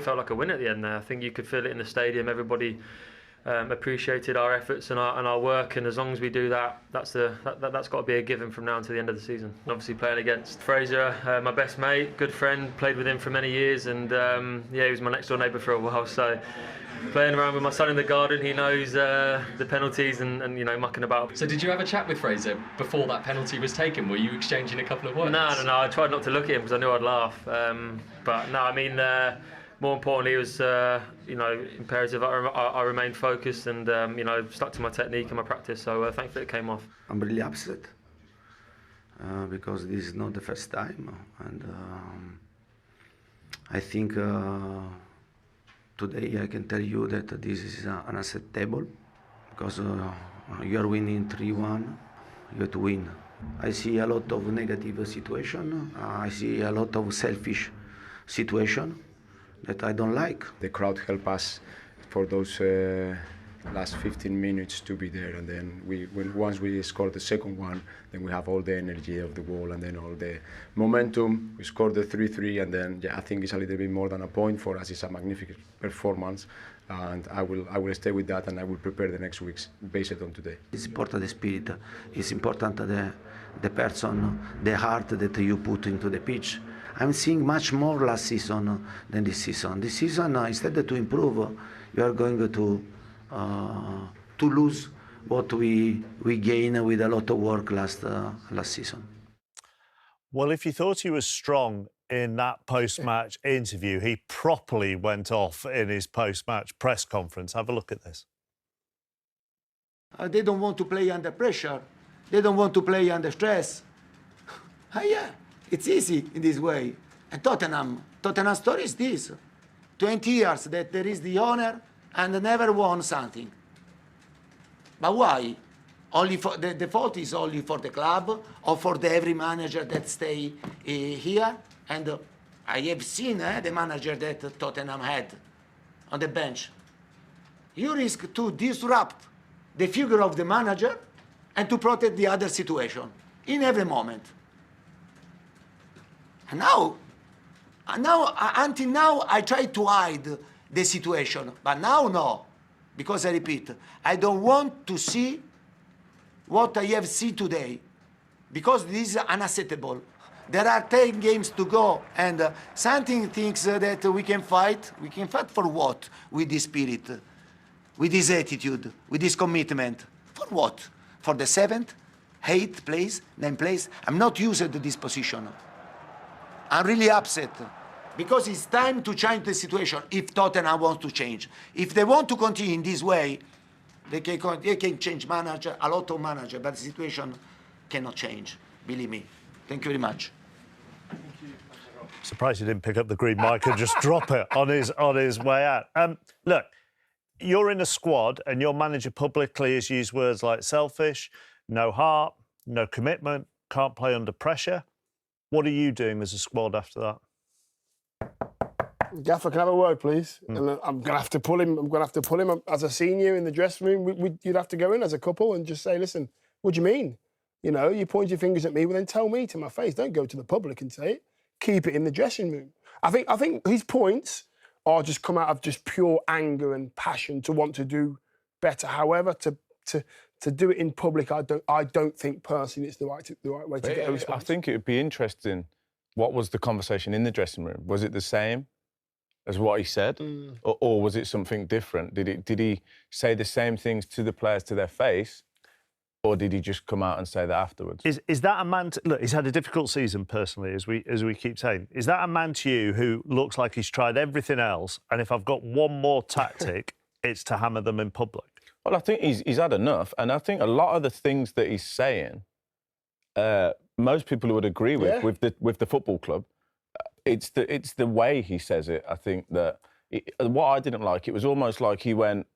felt like a win at the end there. I think you could feel it in the stadium. Everybody appreciated our efforts and our work, and as long as we do that, that's got to be a given from now until the end of the season. Obviously playing against Fraser, my best mate, good friend, played with him for many years, and yeah, he was my next door neighbour for a while, so playing around with my son in the garden, he knows the penalties and you know, mucking about. So did you have a chat with Fraser before that penalty was taken? Were you exchanging a couple of words? No, I tried not to look at him because I knew I'd laugh, but no, I mean, more importantly, it was you know, imperative I remained focused and you know, stuck to my technique and my practice. So thankfully it came off. I'm really upset because this is not the first time, and I think today I can tell you that this is unacceptable because you are winning 3-1, you have to win. I see a lot of negative situation. I see a lot of selfish situation that I don't like. The crowd helped us for those last 15 minutes to be there, and then once we scored the second one, then we have all the energy of the goal and then all the momentum. We scored the 3-3, and then yeah, I think it's a little bit more than a point for us. It's a magnificent performance, and I will stay with that, and I will prepare the next weeks based on today. It's important the spirit. It's important the person, the heart that you put into the pitch. I'm seeing much more last season than this season. This season, instead to improve, you are going to lose what we gain with a lot of work last season. Well, if you thought he was strong in that post-match interview, he properly went off in his post-match press conference. Have a look at this. They don't want to play under pressure. They don't want to play under stress. Yeah. It's easy in this way. And Tottenham story is this. 20 years that there is the owner and never won something. But why? Only for the fault is only for the club or for every manager that stay here? And I have seen the manager that Tottenham had on the bench. You risk to disrupt the figure of the manager and to protect the other situation in every moment. And now, until now, I try to hide the situation, but now no, because I repeat, I don't want to see what I have seen today, because this is unacceptable. There are 10 games to go, and something thinks that we can fight. We can fight for what? With this spirit, with this attitude, with this commitment. For what? For the 7th, 8th place, 9th place? I'm not used to this position. I'm really upset because it's time to change the situation if Tottenham wants to change. If they want to continue in this way, they can change manager, a lot of manager, but the situation cannot change, believe me. Thank you very much. Surprised he didn't pick up the green mic and just drop it on his way out. Look, you're in a squad and your manager publicly has used words like selfish, no heart, no commitment, can't play under pressure. What are you doing as a squad after that? Gaffer, can I have a word, please? And I'm going to have to pull him. I'm going to have to pull him as a senior in the dressing room. You'd have to go in as a couple and just say, listen, what do you mean? You know, you point your fingers at me, well, then tell me to my face. Don't go to the public and say it. Keep it in the dressing room. I think his points are just come out of just pure anger and passion to want to do better. However, to do it in public, I don't think personally it's the right way to get a response. I think it would be interesting. What was the conversation in the dressing room? Was it the same as what he said, or was it something different? Did he say the same things to the players to their face, or did he just come out and say that afterwards? Is that a man? Look, he's had a difficult season personally, as we keep saying. Is that a man to you who looks like he's tried everything else, and if I've got one more tactic, it's to hammer them in public? Well, I think he's had enough, and I think a lot of the things that he's saying, most people would agree with the football club. It's the way he says it. I think that what I didn't like, it was almost like he went,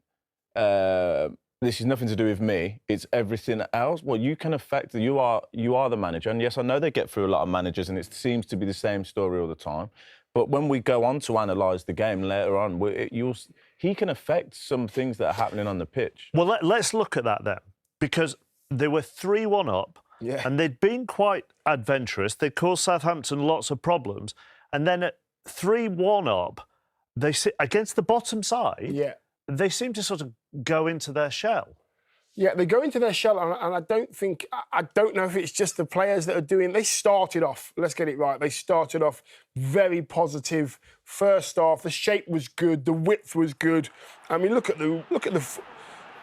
"This is nothing to do with me. It's everything else." Well, you can affect. You are the manager, and yes, I know they get through a lot of managers, and it seems to be the same story all the time. But when we go on to analyse the game later on, he can affect some things that are happening on the pitch. Well, let's look at that then, because they were 3-1 up, and they'd been quite adventurous. They'd caused Southampton lots of problems, and then at 3-1 up, they against the bottom side. Yeah. They seem to sort of go into their shell. Yeah, they go into their shell, and I don't know if it's just the players that are doing. They started off, let's get it right. They started off very positive. First half, the shape was good, the width was good. I mean, look at the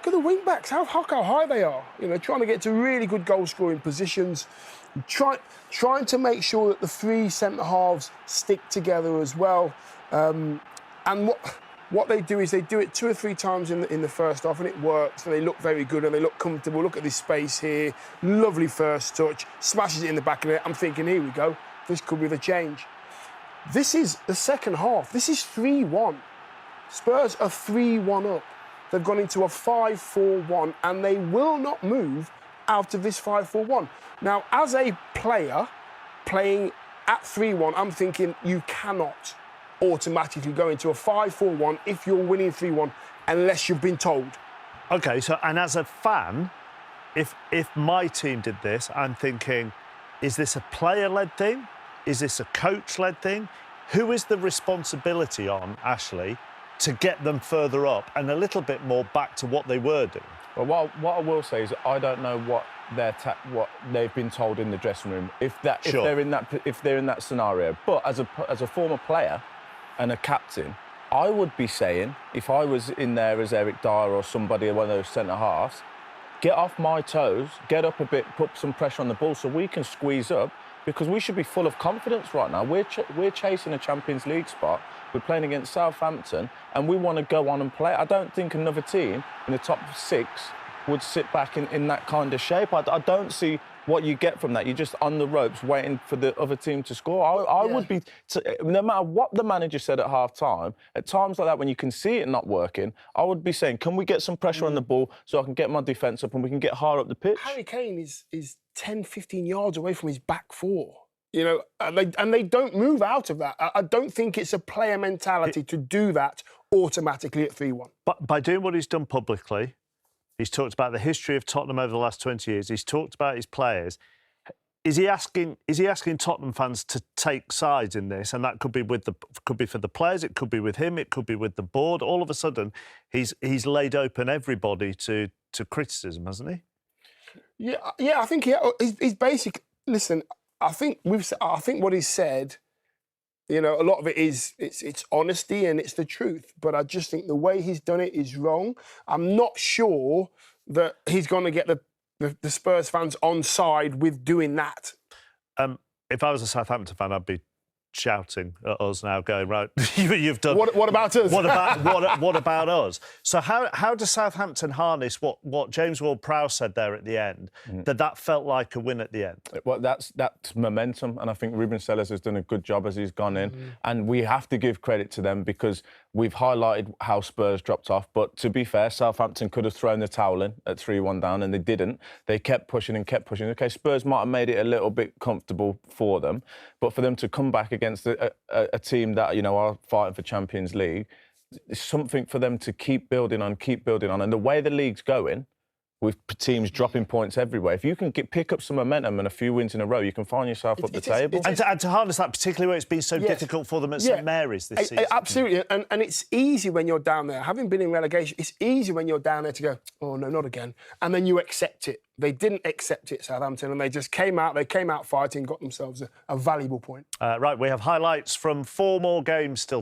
wing backs. How high they are. You know, trying to get to really good goal scoring positions. Trying to make sure that the three centre halves stick together as well. And what they do is they do it 2 or 3 times in the first half, and it works, and they look very good and they look comfortable. Look at this space here. Lovely first touch. Smashes it in the back of it. I'm thinking, here we go. This could be the change. This is the second half. This is 3-1. Spurs are 3-1 up. They've gone into a 5-4-1, and they will not move out of this 5-4-1. Now, as a player playing at 3-1, I'm thinking you cannot automatically go into a 5-4-1 if you're winning 3-1 unless you've been told. OK, so, and as a fan, if my team did this, I'm thinking, is this a player-led thing? Is this a coach-led thing? Who is the responsibility on, Ashley, to get them further up and a little bit more back to what they were doing? Well, what I will say is I don't know what they've been told in the dressing room if they're in that scenario. But as a former player and a captain, I would be saying, if I was in there as Eric Dyer or somebody, one of those centre halves, get off my toes, get up a bit, put some pressure on the ball so we can squeeze up, because we should be full of confidence right now. We're chasing a Champions League spot. We're playing against Southampton, and we want to go on and play. I don't think another team in the top 6 would sit back in that kind of shape. I don't see what you get from that. You're just on the ropes waiting for the other team to score. I would be, no matter what the manager said at half-time, at times like that when you can see it not working, I would be saying, can we get some pressure on the ball so I can get my defence up and we can get higher up the pitch? Harry Kane is 10, 15 yards away from his back four. You know, and they don't move out of that. I don't think it's a player mentality to do that automatically at 3-1. But by doing what he's done publicly, he's talked about the history of Tottenham over the last 20 years. He's talked about his players. Is he asking Tottenham fans to take sides in this? And that could be for the players. It could be with him. It could be with the board. All of a sudden, he's laid open everybody to criticism, hasn't he? Yeah. I think he's basic. Listen, I think what he said, you know, a lot of it is it's honesty and it's the truth. But I just think the way he's done it is wrong. I'm not sure that he's going to get the Spurs fans on side with doing that. If I was a Southampton fan, I'd be shouting at us now, going, right, you've done. What about us? What about us? So how does Southampton harness what James Ward-Prowse said there at the end? That felt like a win at the end. Well, that's momentum, and I think Ruben Sellers has done a good job as he's gone in, and we have to give credit to them because we've highlighted how Spurs dropped off. But to be fair, Southampton could have thrown the towel in at 3-1 down, and they didn't. They kept pushing and kept pushing. OK, Spurs might have made it a little bit comfortable for them, but for them to come back against a team that, you know, are fighting for Champions League, it's something for them to keep building on. And the way the league's going, with teams dropping points everywhere, if you can pick up some momentum and a few wins in a row, you can find yourself up the table. And to harness that, particularly where it's been so difficult for them at St Mary's this season. Absolutely, and it's easy when you're down there. Having been in relegation, it's easy when you're down there to go, oh, no, not again. And then you accept it. They didn't accept it, Southampton, and they just came out fighting, got themselves a valuable point. Right, we have highlights from 4 more games still.